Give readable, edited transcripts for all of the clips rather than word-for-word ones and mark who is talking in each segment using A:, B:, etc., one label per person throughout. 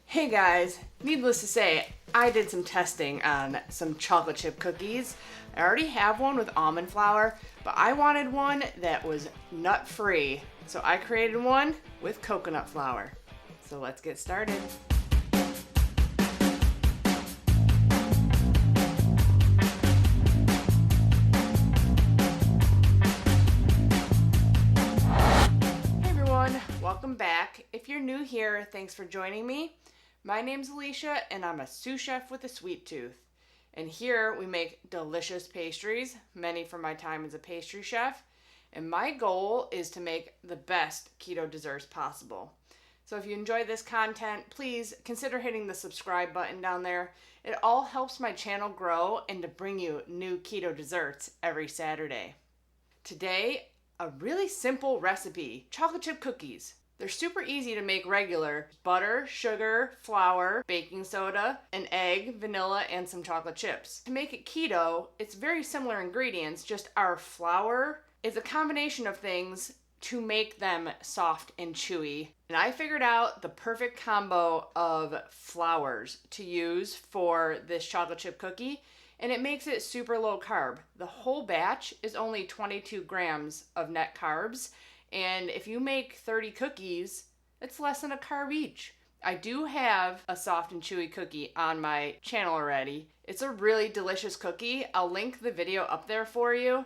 A: Hey guys, needless to say, I did some testing on some chocolate chip cookies. I already have one with almond flour, but I wanted one that was nut-free. So I created one with coconut flour. So let's get started. Hey everyone, welcome back. If you're new here, thanks for joining me. My name's Alicia, and I'm a sous chef with a sweet tooth. And here we make delicious pastries, many from my time as a pastry chef. And my goal is to make the best keto desserts possible. So if you enjoy this content, please consider hitting the subscribe button down there. It all helps my channel grow and to bring you new keto desserts every Saturday. Today, a really simple recipe, chocolate chip cookies. They're super easy to make regular. Butter, sugar, flour, baking soda, an egg, vanilla, and some chocolate chips. To make it keto, it's very similar ingredients, just our flour is a combination of things to make them soft and chewy. And I figured out the perfect combo of flours to use for this chocolate chip cookie, and it makes it super low carb. The whole batch is only 22 grams of net carbs. And if you make 30 cookies, it's less than a carb each. I do have a soft and chewy cookie on my channel already. It's a really delicious cookie. I'll link the video up there for you.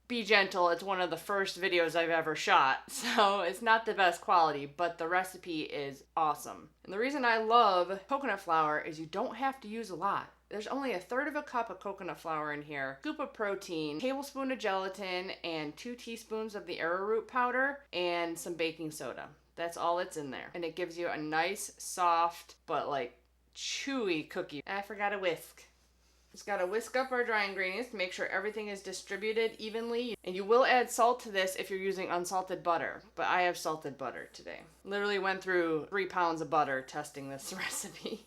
A: Be gentle, it's one of the first videos I've ever shot, so it's not the best quality, but the recipe is awesome. And the reason I love coconut flour is you don't have to use a lot. There's only 1/3 of a cup of coconut flour in here, scoop of protein, tablespoon of gelatin, and 2 teaspoons of the Arrowroot Powder, and some baking soda. That's all that's in there. And it gives you a nice, soft, but like chewy cookie. I forgot a whisk. Just gotta whisk up our dry ingredients to make sure everything is distributed evenly. And you will add salt to this if you're using unsalted butter, but I have salted butter today. Literally went through 3 pounds of butter testing this recipe.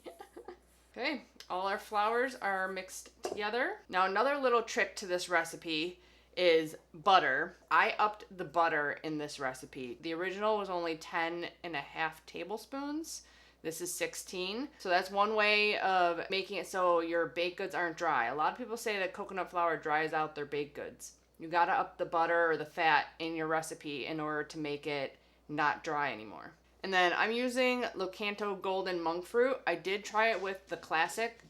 A: Okay, all our flours are mixed together. Now another little trick to this recipe is butter. I upped the butter in this recipe. The original was only 10.5 tablespoons. This is 16. So that's one way of making it so your baked goods aren't dry. A lot of people say that coconut flour dries out their baked goods. You gotta up the butter or the fat in your recipe in order to make it not dry anymore. And then I'm using Locanto Golden Monkfruit. I did try it with the classic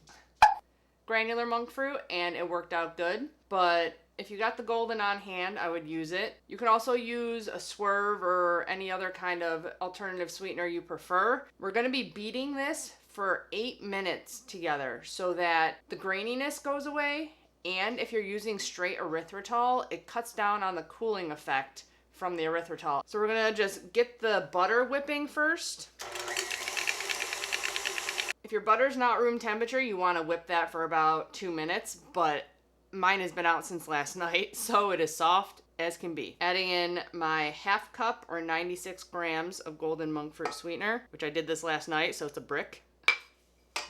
A: granular monk fruit and it worked out good. But if you got the golden on hand, I would use it. You can also use a swerve or any other kind of alternative sweetener you prefer. We're gonna be beating this for 8 minutes together so that the graininess goes away. And if you're using straight erythritol, it cuts down on the cooling effect from the erythritol. So we're gonna just get the butter whipping first. If your butter's not room temperature, you wanna whip that for about 2 minutes, but mine has been out since last night, so it is soft as can be. Adding in my 1/2 cup or 96 grams of Golden Monkfruit Sweetener, which I did this last night, so it's a brick.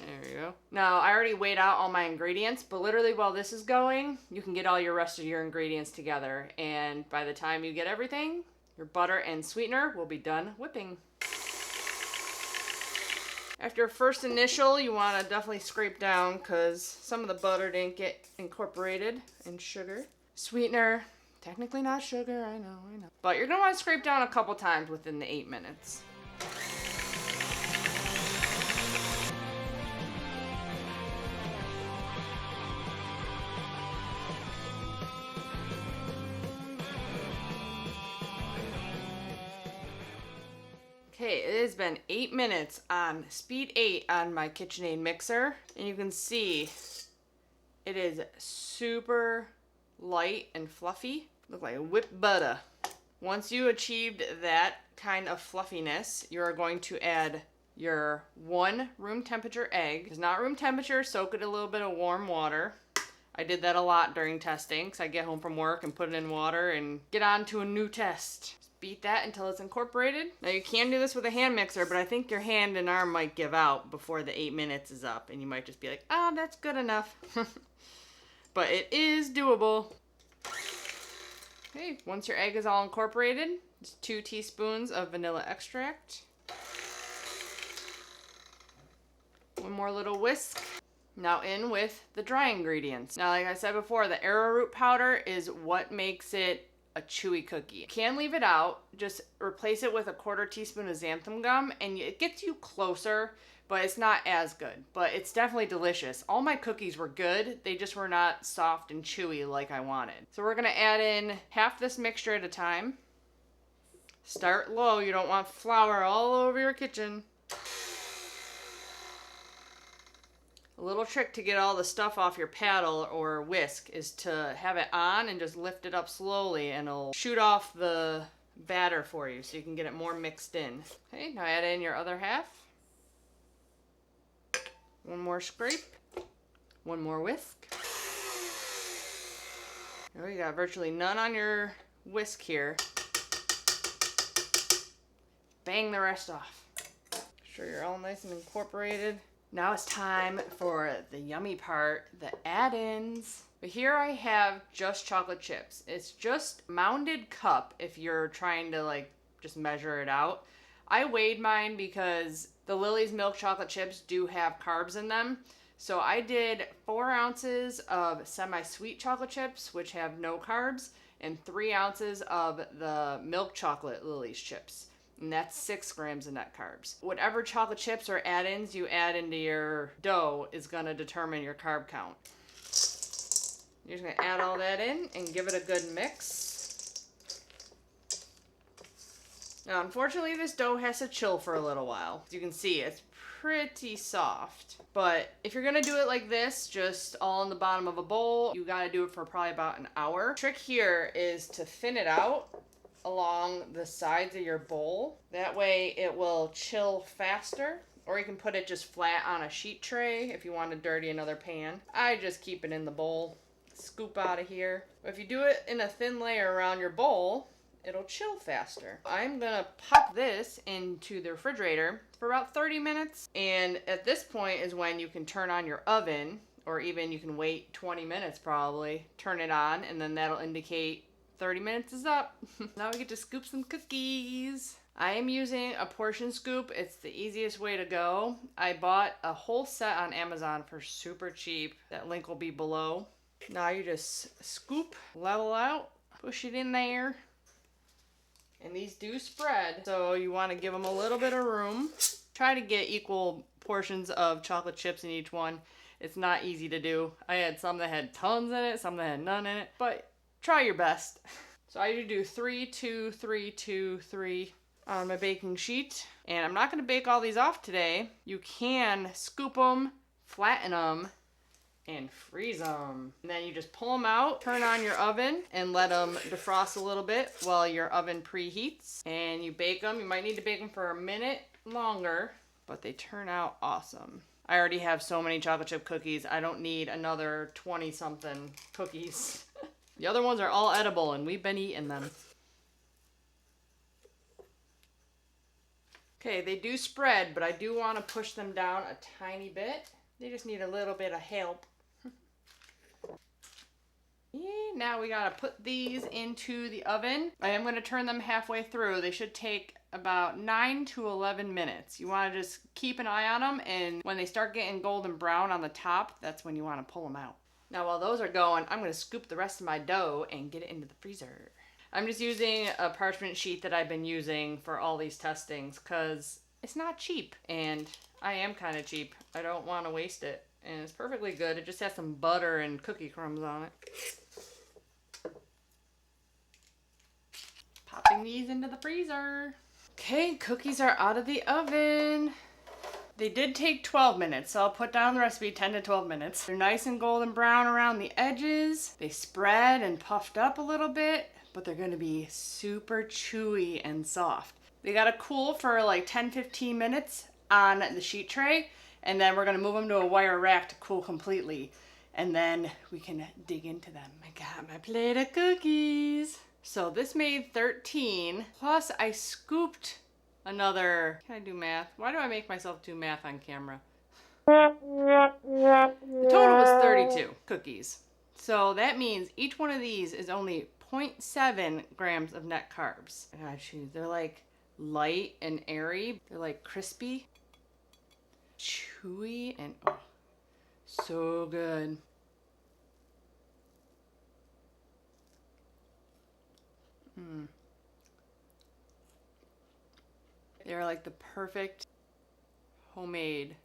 A: There you go. Now, I already weighed out all my ingredients, but literally while this is going, you can get all your rest of your ingredients together. And by the time you get everything, your butter and sweetener will be done whipping. After first initial, you want to definitely scrape down because some of the butter didn't get incorporated in sugar. Sweetener, technically not sugar, I know. But you're going to want to scrape down a couple times within the 8 minutes. Okay, it has been 8 minutes on speed 8 on my KitchenAid mixer, and you can see it is super light and fluffy. Look like whipped butter. Once you achieved that kind of fluffiness, you are going to add your 1 room temperature egg. It's not room temperature, soak it in a little bit of warm water. I did that a lot during testing because I get home from work and put it in water and get on to a new test. Beat that until it's incorporated. Now you can do this with a hand mixer, but I think your hand and arm might give out before the 8 minutes is up and you might just be like, oh, that's good enough. But it is doable. Okay, once your egg is all incorporated, just 2 teaspoons of vanilla extract. One more little whisk. Now in with the dry ingredients. Now, like I said before, the arrowroot powder is what makes it a chewy cookie. You can leave it out. Just replace it with a 1/4 teaspoon of xanthan gum and it gets you closer, but it's not as good. But it's definitely delicious. All my cookies were good. They just were not soft and chewy like I wanted. So we're gonna add in half this mixture at a time. Start low. You don't want flour all over your kitchen. A little trick to get all the stuff off your paddle or whisk is to have it on and just lift it up slowly and it'll shoot off the batter for you so you can get it more mixed in. Okay, now add in your other half. One more scrape. One more whisk. Oh, you got virtually none on your whisk here. Bang the rest off. Make sure you're all nice and incorporated. Now it's time for the yummy part, the add-ins. But here I have just chocolate chips. It's just mounded cup if you're trying to like just measure it out. I weighed mine because the Lily's milk chocolate chips do have carbs in them. So I did 4 ounces of semi-sweet chocolate chips, which have no carbs, and 3 ounces of the milk chocolate Lily's chips. And that's 6 grams of net carbs. Whatever chocolate chips or add-ins you add into your dough is gonna determine your carb count. You're just gonna add all that in and give it a good mix. Now, unfortunately, this dough has to chill for a little while. As you can see, it's pretty soft. But if you're gonna do it like this, just all in the bottom of a bowl, you gotta do it for probably about an hour. Trick here is to thin it out along the sides of your bowl. That way it will chill faster. Or you can put it just flat on a sheet tray if you want to dirty another pan. I just keep it in the bowl. Scoop out of here. If you do it in a thin layer around your bowl, it'll chill faster. I'm gonna pop this into the refrigerator for about 30 minutes. And at this point is when you can turn on your oven, or even you can wait 20 minutes probably, turn it on, and then that'll indicate 30 minutes is up. Now we get to scoop some cookies. I am using a portion scoop. It's the easiest way to go. I bought a whole set on Amazon for super cheap. That link will be below. Now you just scoop, level out, push it in there. And these do spread, so you want to give them a little bit of room. Try to get equal portions of chocolate chips in each one. It's not easy to do. I had some that had tons in it, some that had none in it, but try your best. So I usually do 3, 2, 3, 2, 3 on my baking sheet. And I'm not going to bake all these off today. You can scoop them, flatten them, and freeze them. And then you just pull them out, turn on your oven, and let them defrost a little bit while your oven preheats. And you bake them. You might need to bake them for a minute longer, but they turn out awesome. I already have so many chocolate chip cookies. I don't need another 20-something cookies. The other ones are all edible, and we've been eating them. Okay, they do spread, but I do want to push them down a tiny bit. They just need a little bit of help. Yeah, now we gotta put these into the oven. I am gonna turn them halfway through. They should take about 9 to 11 minutes. You wanna just keep an eye on them, and when they start getting golden brown on the top, that's when you wanna pull them out. Now while those are going, I'm going to scoop the rest of my dough and get it into the freezer. I'm just using a parchment sheet that I've been using for all these testings because it's not cheap. And I am kind of cheap. I don't want to waste it. And it's perfectly good. It just has some butter and cookie crumbs on it. Popping these into the freezer. Okay, cookies are out of the oven. They did take 12 minutes, so I'll put down the recipe 10 to 12 minutes. They're nice and golden brown around the edges. They spread and puffed up a little bit, but they're gonna be super chewy and soft. They gotta cool for like 10-15 minutes on the sheet tray, and then we're gonna move them to a wire rack to cool completely. And then we can dig into them. I got my plate of cookies. So this made 13, plus I scooped another, can I do math? Why do I make myself do math on camera? The total was 32 cookies. So that means each one of these is only 0.7 grams of net carbs. I gotta choose. They're like light and airy. They're like crispy. chewy and oh, so good. They're like the perfect homemade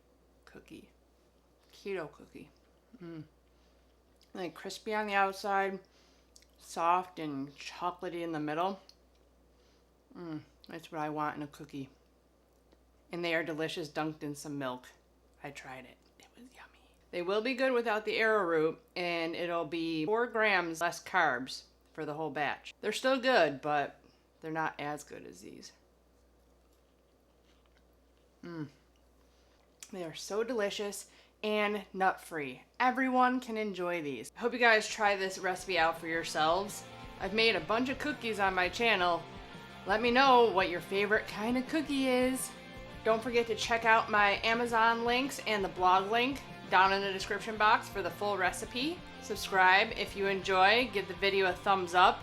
A: cookie, keto cookie. Like crispy on the outside, soft and chocolatey in the middle. That's what I want in a cookie. And they are delicious, dunked in some milk. I tried it. It was yummy. They will be good without the arrowroot, and it'll be 4 grams less carbs for the whole batch. They're still good, but they're not as good as these. They are so delicious and nut-free. Everyone can enjoy these. I hope you guys try this recipe out for yourselves. I've made a bunch of cookies on my channel. Let me know what your favorite kind of cookie is. Don't forget to check out my Amazon links and the blog link down in the description box for the full recipe. Subscribe if you enjoy, give the video a thumbs up,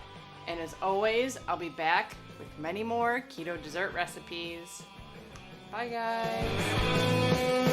A: and as always, I'll be back with many more keto dessert recipes. Bye guys!